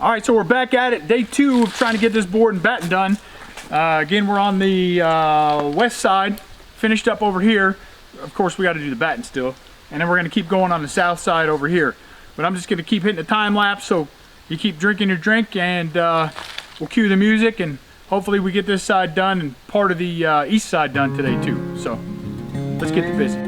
All right, so we're back at it. Day 2 of trying to get this board and batten done. Again, we're on the west side, finished up over here. Of course, we got to do the batten still. And then we're going to keep going on the south side over here. But I'm just going to keep hitting the time lapse, so you keep drinking your drink, and we'll cue the music, and hopefully we get this side done and part of the east side done today too. So let's get to busy.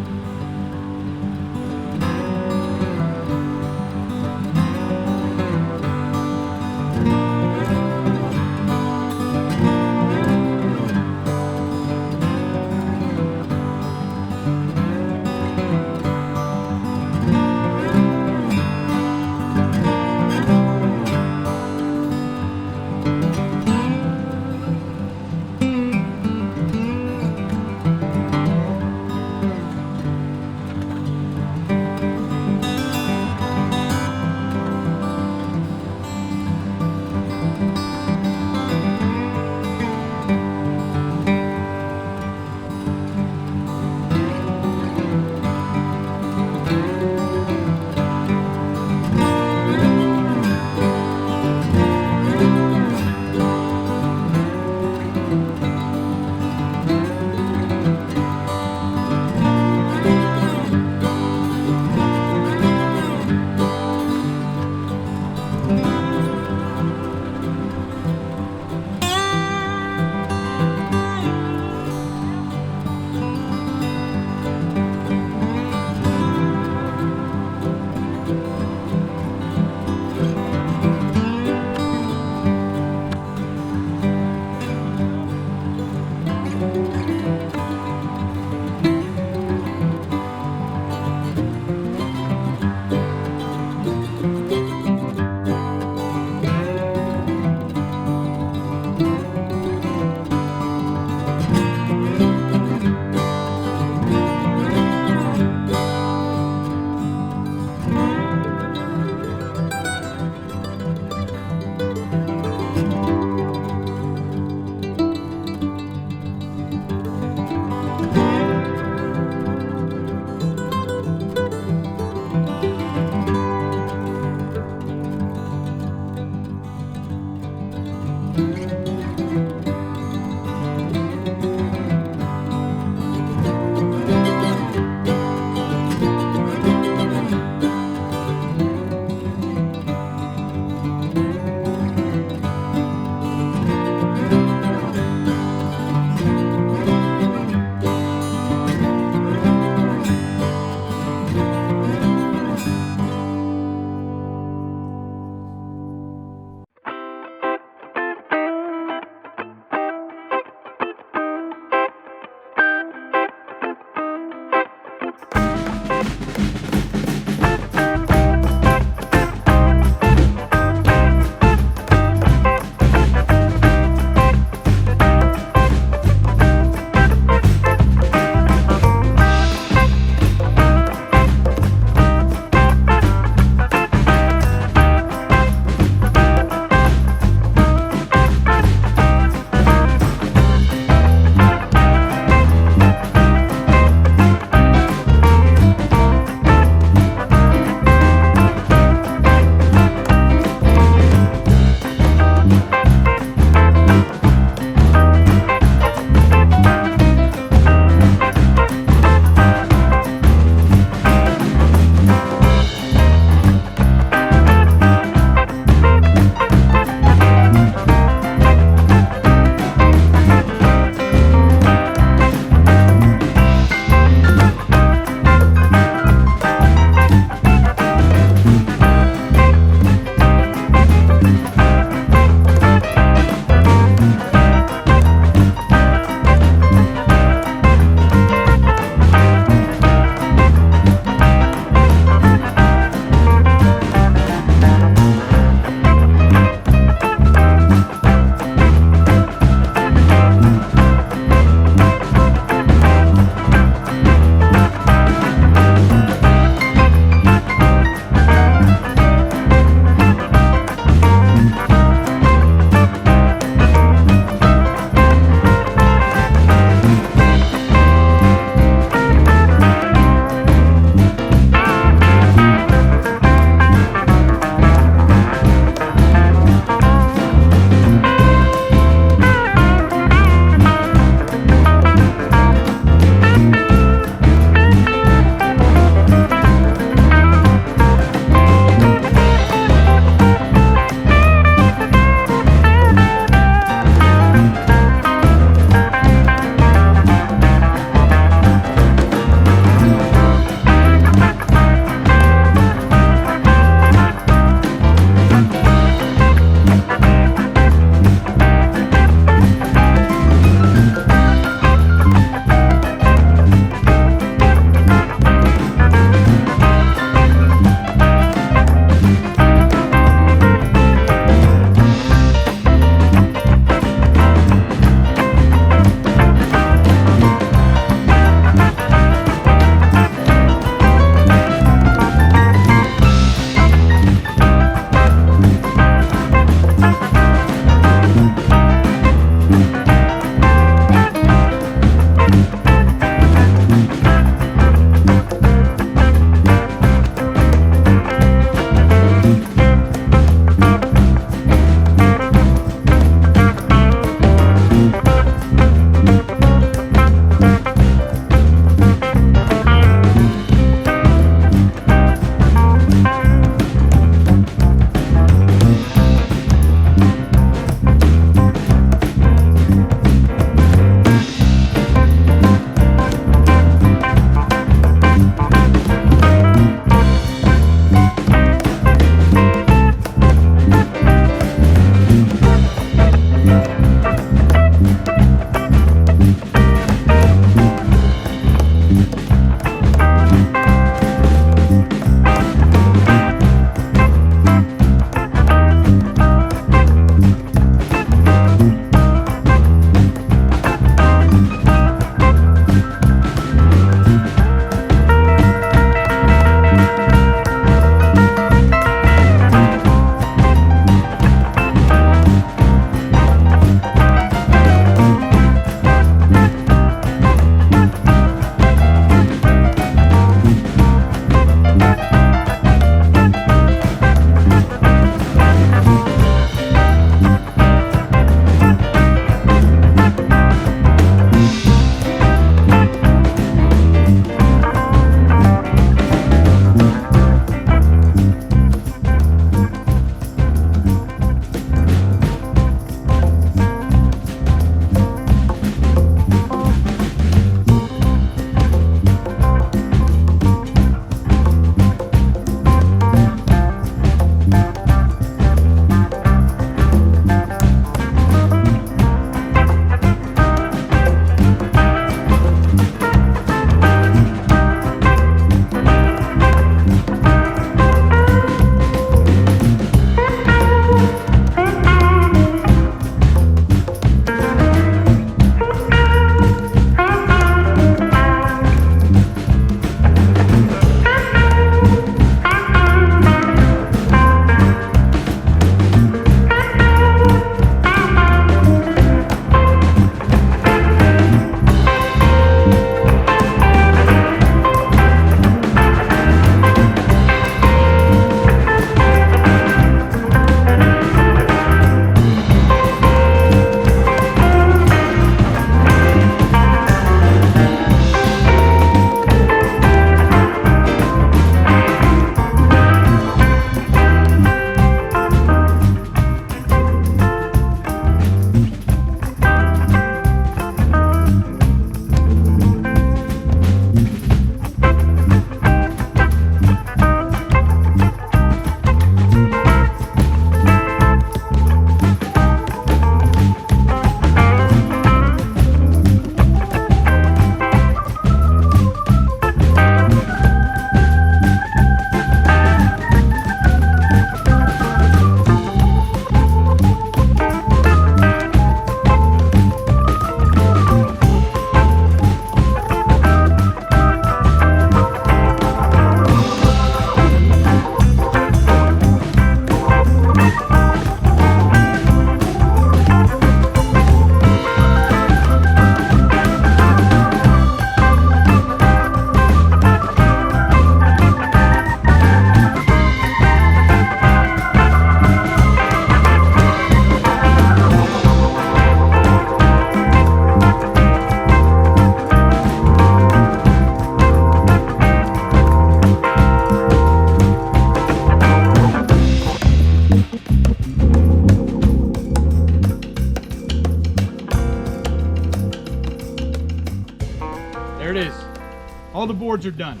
boards are done.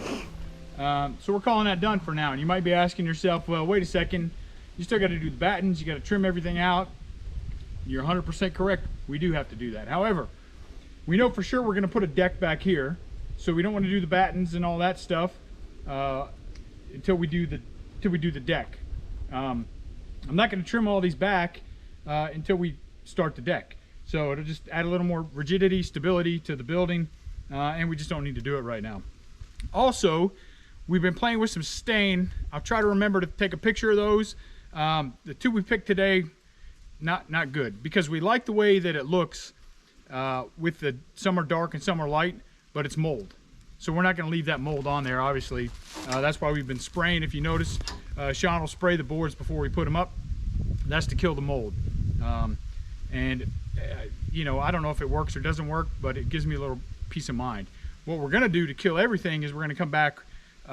So we're calling that done for now. And you might be asking yourself, well, wait a second, you still got to do the battens, you got to trim everything out. You're 100% correct. We do have to do that. However, we know for sure we're going to put a deck back here, so we don't want to do the battens and all that stuff until we do the deck. I'm not going to trim all these back until we start the deck. So it'll just add a little more rigidity, stability to the building, and we just don't need to do it right now. Also, we've been playing with some stain. I'll try to remember to take a picture of those. The two we picked today, not good, because we like the way that it looks with the some are dark and some are light, but it's mold. So we're not going to leave that mold on there, obviously. That's why we've been spraying. If you notice, Sean will spray the boards before we put them up. That's to kill the mold. You know, I don't know if it works or doesn't work, but it gives me a little peace of mind. What we're going to do to kill everything is we're going to come back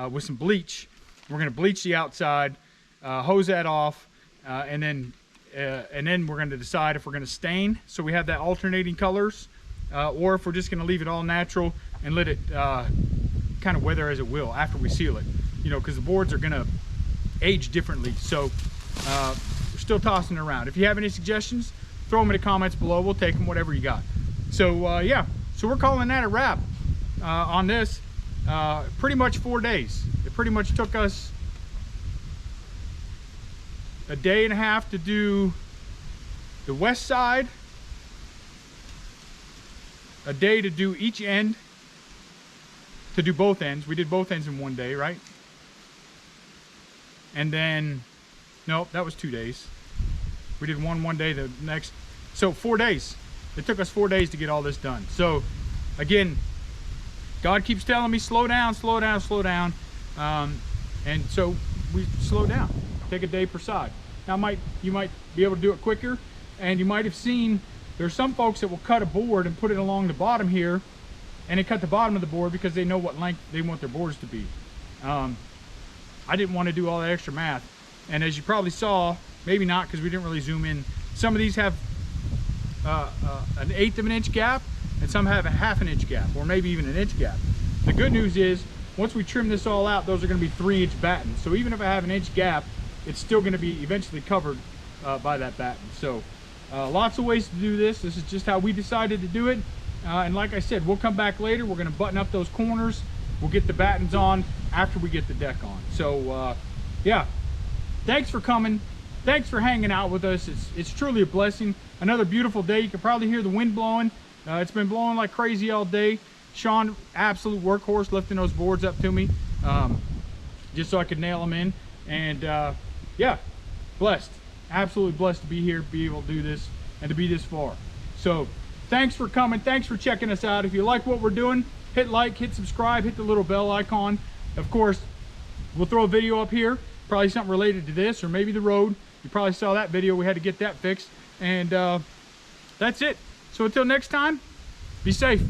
with some bleach. We're going to bleach the outside, hose that off, and then we're going to decide if we're going to stain, so we have that alternating colors, or if we're just going to leave it all natural and let it kind of weather as it will after we seal it. You know, because the boards are going to age differently. So we're still tossing it around. If you have any suggestions, throw them in the comments below. We'll take them, whatever you got. So yeah, so we're calling that a wrap on this. Pretty much 4 days. It pretty much took us a day and a half to do the west side, a day to do each end, to do both ends. We did both ends in 1 day, right? And then, no, that was 2 days. We did one day, the next. So 4 days. It took us 4 days to get all this done. So again, God keeps telling me, slow down, slow down, slow down. And so we slow down, take a day per side. Now you might be able to do it quicker, and you might have seen there's some folks that will cut a board and put it along the bottom here, and they cut the bottom of the board because they know what length they want their boards to be. I didn't want to do all that extra math, and as you probably saw, maybe not because we didn't really zoom in, some of these have an 1/8 of an inch gap, and some have a 1/2 inch gap, or maybe even an inch gap. The good news is, once we trim this all out, those are going to be 3-inch battens. So even if I have an inch gap, it's still going to be eventually covered by that batten. So lots of ways to do this. This is just how we decided to do it. And like I said, we'll come back later. We're going to button up those corners. We'll get the battens on after we get the deck on. So yeah, thanks for coming. Thanks for hanging out with us. It's truly a blessing. Another beautiful day. You can probably hear the wind blowing. It's been blowing like crazy all day. Sean, absolute workhorse, lifting those boards up to me just so I could nail them in. And yeah, blessed, absolutely blessed to be here, be able to do this, and to be this far. So thanks for coming. Thanks for checking us out. If you like what we're doing, hit like, hit subscribe, hit the little bell icon. Of course, we'll throw a video up here, probably something related to this, or maybe the road. You probably saw that video. We had to get that fixed. And that's it. So until next time, be safe.